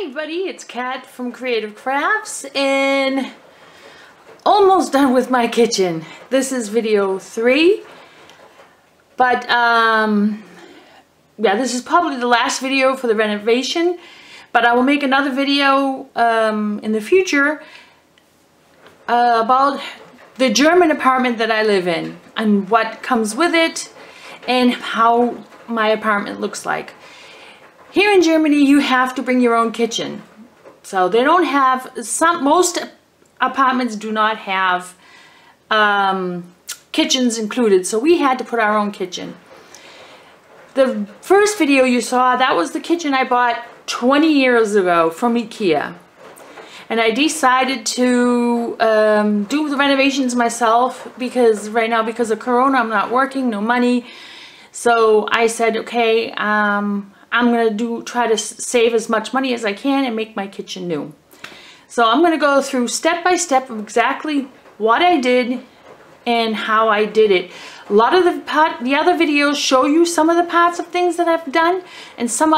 Hi everybody, it's Kat from Creative Crafts and almost done with my kitchen. This is video 3, but yeah, this is probably the last video for the renovation, but I will make another video in the future about the German apartment that I live in and what comes with it and how my apartment looks like. Here in Germany, you have to bring your own kitchen. So they don't have, most apartments do not have kitchens included. So we had to put our own kitchen. The first video you saw, that was the kitchen I bought 20 years ago from IKEA. And I decided to do the renovations myself because right now, because of Corona, I'm not working, no money. So I said, okay, I'm going to try to save as much money as I can and make my kitchen new. So I'm going to go through step by step of exactly what I did and how I did it. A lot of the other videos show you some of the parts of things that I've done, and some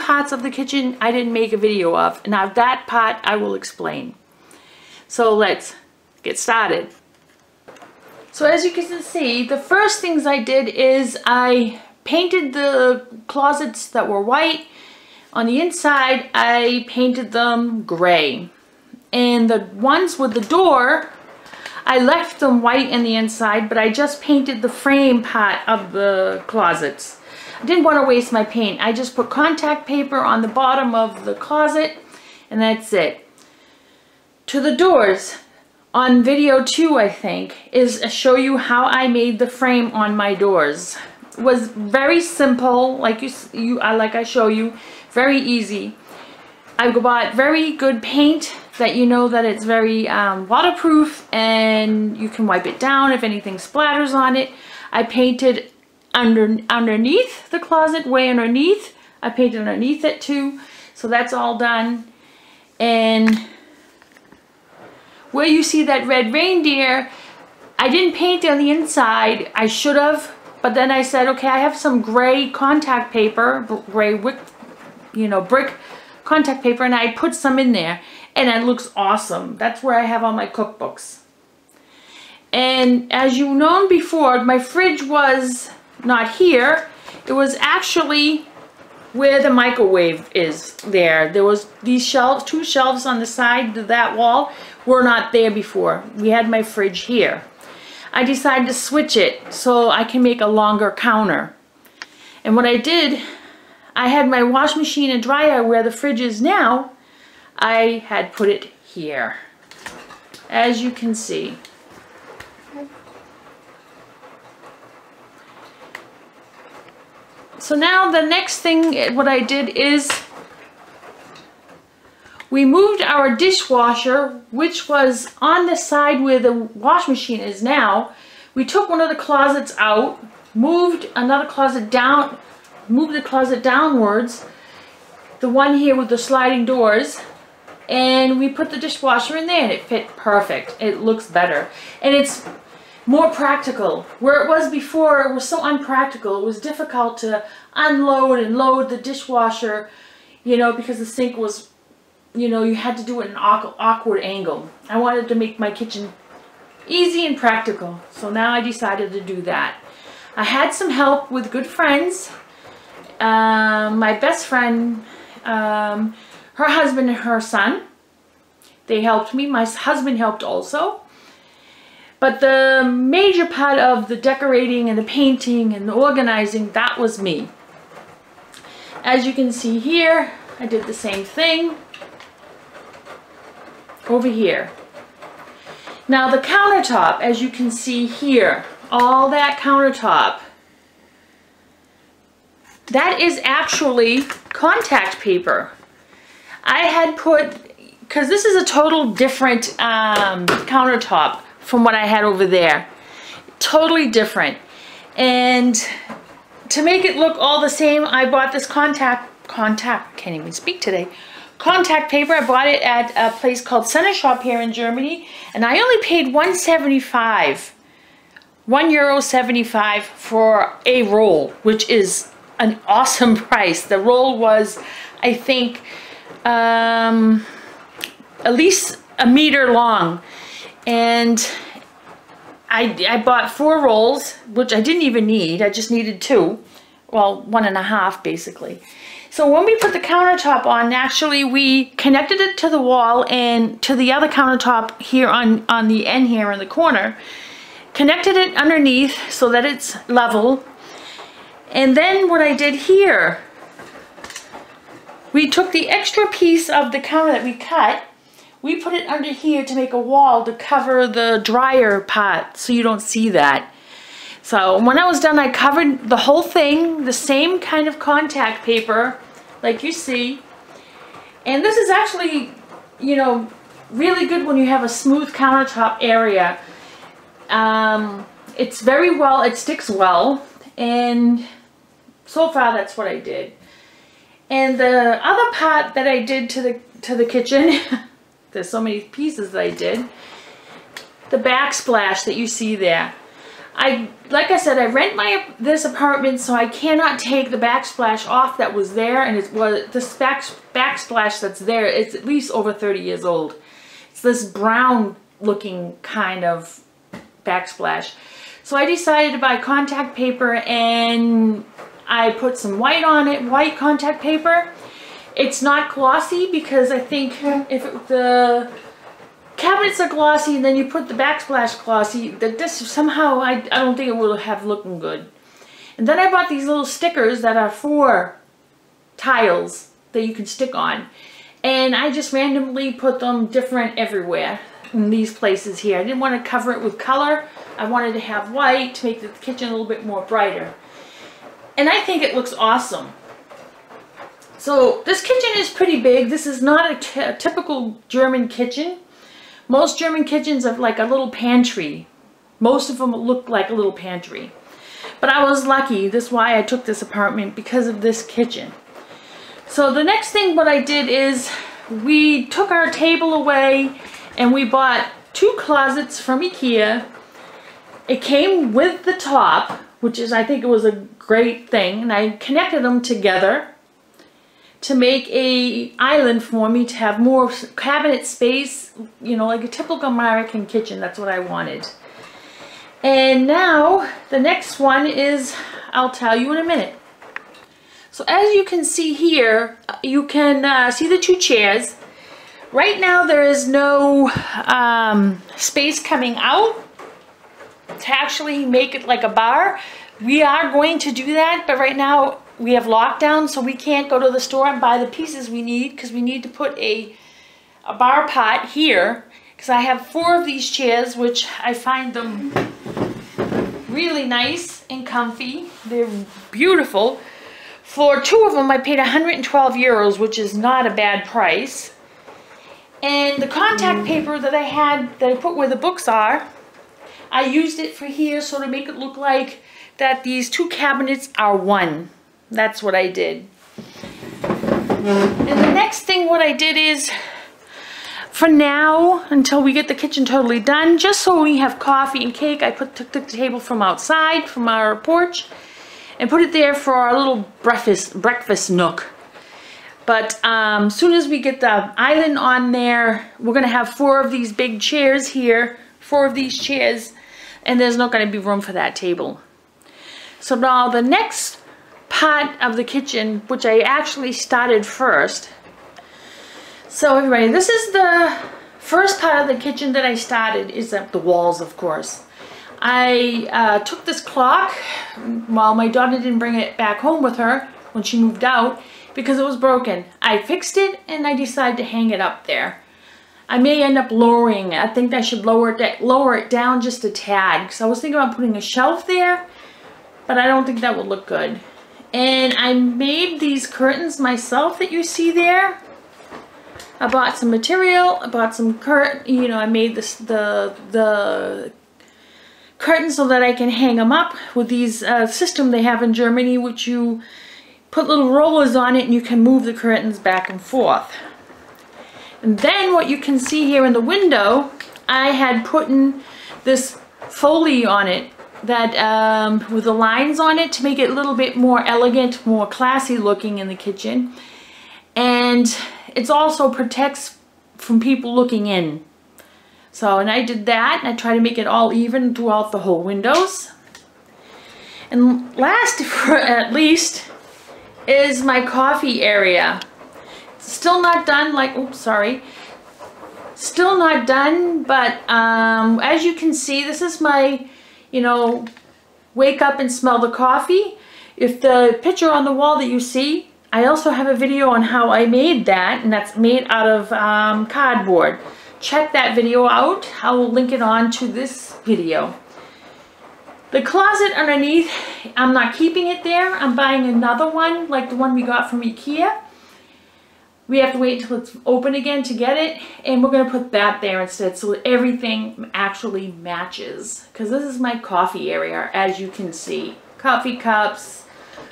parts of the kitchen I didn't make a video of. Now that part I will explain. So let's get started. So as you can see, the first things I did is I painted the closets that were white. On the inside, I painted them gray. And the ones with the door, I left them white in the inside, but I just painted the frame part of the closets. I didn't want to waste my paint. I just put contact paper on the bottom of the closet, and that's it. To the doors, on video 2, I think, is show you how I made the frame on my doors. Was very simple, like I show you, very easy. I bought very good paint that you know that it's very waterproof and you can wipe it down if anything splatters on it. I painted underneath the closet, way underneath. I painted underneath it too, so that's all done. And where you see that red reindeer, I didn't paint on the inside. I should have. But then I said, okay, I have some gray contact paper, gray wick, brick contact paper, and I put some in there, and it looks awesome. That's where I have all my cookbooks. And as you've known before, my fridge was not here. It was actually where the microwave is there. There was these shelves, 2 shelves on the side of that wall were not there before. We had my fridge here. I decided to switch it so I can make a longer counter. And what I did, I had my wash machine and dryer where the fridge is now. I had put it here, as you can see. So now the next thing, what I did is we moved our dishwasher, which was on the side where the wash machine is now. We took one of the closets out, moved another closet down, moved the closet downwards, the one here with the sliding doors, and we put the dishwasher in there and it fit perfect. It looks better. And it's more practical. Where it was before, it was so unpractical. It was difficult to unload and load the dishwasher, because the sink was, you had to do it in an awkward angle. I wanted to make my kitchen easy and practical. So now I decided to do that. I had some help with good friends. My best friend, her husband and her son, they helped me. My husband helped also. But the major part of the decorating and the painting and the organizing, that was me. As you can see here, I did the same thing over here. Now the countertop, as you can see here, all that countertop, that is actually contact paper. I had put, because this is a total different countertop from what I had over there. Totally different. And to make it look all the same, I bought this can't even speak today. Contact paper. I bought it at a place called Center Shop here in Germany, and I only paid €1.75 for a roll, which is an awesome price. The roll was, I think, at least a meter long. And I bought 4 rolls, which I didn't even need. I just needed 2. Well, 1.5 basically. So when we put the countertop on, actually we connected it to the wall and to the other countertop here on the end here in the corner. Connected it underneath so that it's level. And then what I did here, we took the extra piece of the counter that we cut, we put it under here to make a wall to cover the dryer part so you don't see that. So when I was done, I covered the whole thing, the same kind of contact paper like you see. And this is actually, you know, really good when you have a smooth countertop area. It's very well, it sticks well, and so far that's what I did. And the other part that I did to the kitchen, there's so many pieces that I did, the backsplash that you see there. Like I said, I rent this apartment, so I cannot take the backsplash off that was there, and this backsplash that's there, it's at least over 30 years old. It's this brown looking kind of backsplash. So I decided to buy contact paper, and I put some white on it, white contact paper. It's not glossy because I think if the cabinets are glossy and then you put the backsplash glossy, that this somehow, I don't think it will have looking good. And then I bought these little stickers that are for tiles that you can stick on. And I just randomly put them different everywhere in these places here. I didn't want to cover it with color. I wanted to have white to make the kitchen a little bit more brighter. And I think it looks awesome. So this kitchen is pretty big. This is not a typical German kitchen. Most German kitchens have like a little pantry. Most of them look like a little pantry. But I was lucky. That's why I took this apartment, because of this kitchen. So the next thing what I did is we took our table away and we bought 2 closets from IKEA. It came with the top, which is, I think it was a great thing. And I connected them together to make a island for me to have more cabinet space, you know, like a typical American kitchen. That's what I wanted. And now the next one is, I'll tell you in a minute. So as you can see here, you can see the 2 chairs. Right now there is no space coming out to actually make it like a bar. We are going to do that, but right now we have lockdown, so we can't go to the store and buy the pieces we need, because we need to put a bar pot here, because I have 4 of these chairs, which I find them really nice and comfy. They're beautiful. For 2 of them I paid 112 euros, which is not a bad price. And the contact paper that I had, that I put where the books are, I used it for here, so to make it look like that these 2 cabinets are one. That's what I did. And the next thing what I did is, for now, until we get the kitchen totally done, just so we have coffee and cake, I took the table from outside, from our porch, and put it there for our little breakfast nook. But as soon as we get the island on there, we're going to have 4 of these big chairs here, 4 of these chairs, and there's not going to be room for that table. So now the next part of the kitchen, which I actually started first. So everybody, this is the first part of the kitchen that I started, is the walls, of course. I took this clock, while my daughter didn't bring it back home with her when she moved out, because it was broken. I fixed it and I decided to hang it up there. I may end up lowering it. I think I should lower it down just a tad, because I was thinking about putting a shelf there, but I don't think that would look good. And I made these curtains myself that you see there. I bought some material, I bought some curtain, I made the curtains so that I can hang them up with these system they have in Germany, which you put little rollers on it and you can move the curtains back and forth. And then what you can see here in the window, I had put in this foley on it that with the lines on it to make it a little bit more elegant, more classy looking in the kitchen. And it also protects from people looking in. So, and I did that, and I try to make it all even throughout the whole windows. And last, at least, is my coffee area. Still not done, like, oops, sorry. Still not done, but as you can see, this is my, wake up and smell the coffee. If the picture on the wall that you see, I also have a video on how I made that, and that's made out of cardboard. Check that video out. I will link it on to this video. The closet underneath, I'm not keeping it there. I'm buying another one, like the one we got from IKEA. We have to wait until it's open again to get it, and we're going to put that there instead so that everything actually matches. Because this is my coffee area, as you can see. Coffee cups,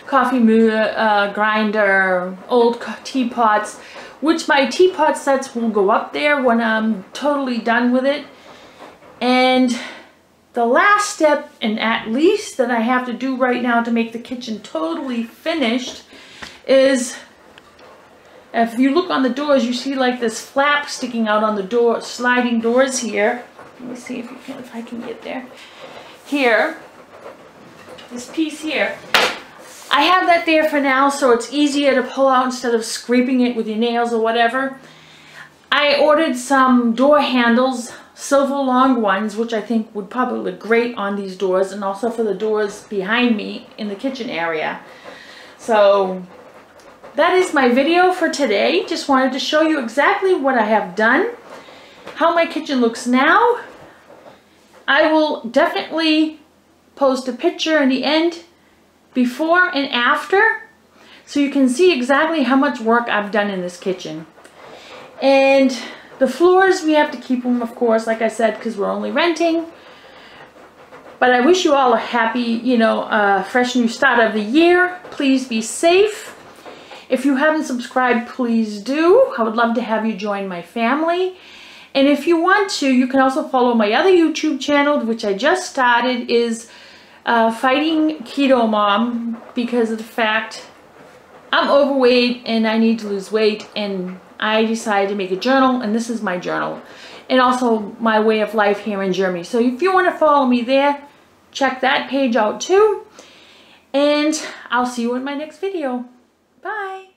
coffee grinder, old teapots, which my teapot sets will go up there when I'm totally done with it. And the last step, and at least that I have to do right now to make the kitchen totally finished, is if you look on the doors, you see like this flap sticking out on the door, sliding doors here. Let me see if I can get there. Here, this piece here. I have that there for now, so it's easier to pull out instead of scraping it with your nails or whatever. I ordered some door handles, silver long ones, which I think would probably look great on these doors, and also for the doors behind me in the kitchen area. So that is my video for today. Just wanted to show you exactly what I have done, how my kitchen looks now. I will definitely post a picture in the end, before and after, so you can see exactly how much work I've done in this kitchen. And the floors, we have to keep them, of course, like I said, because we're only renting. But I wish you all a happy, fresh new start of the year. Please be safe. If you haven't subscribed, please do. I would love to have you join my family. And if you want to, you can also follow my other YouTube channel, which I just started, is Fighting Keto Mom, because of the fact I'm overweight and I need to lose weight, and I decided to make a journal, and this is my journal, and also my way of life here in Germany. So if you want to follow me there, check that page out too, and I'll see you in my next video. Bye.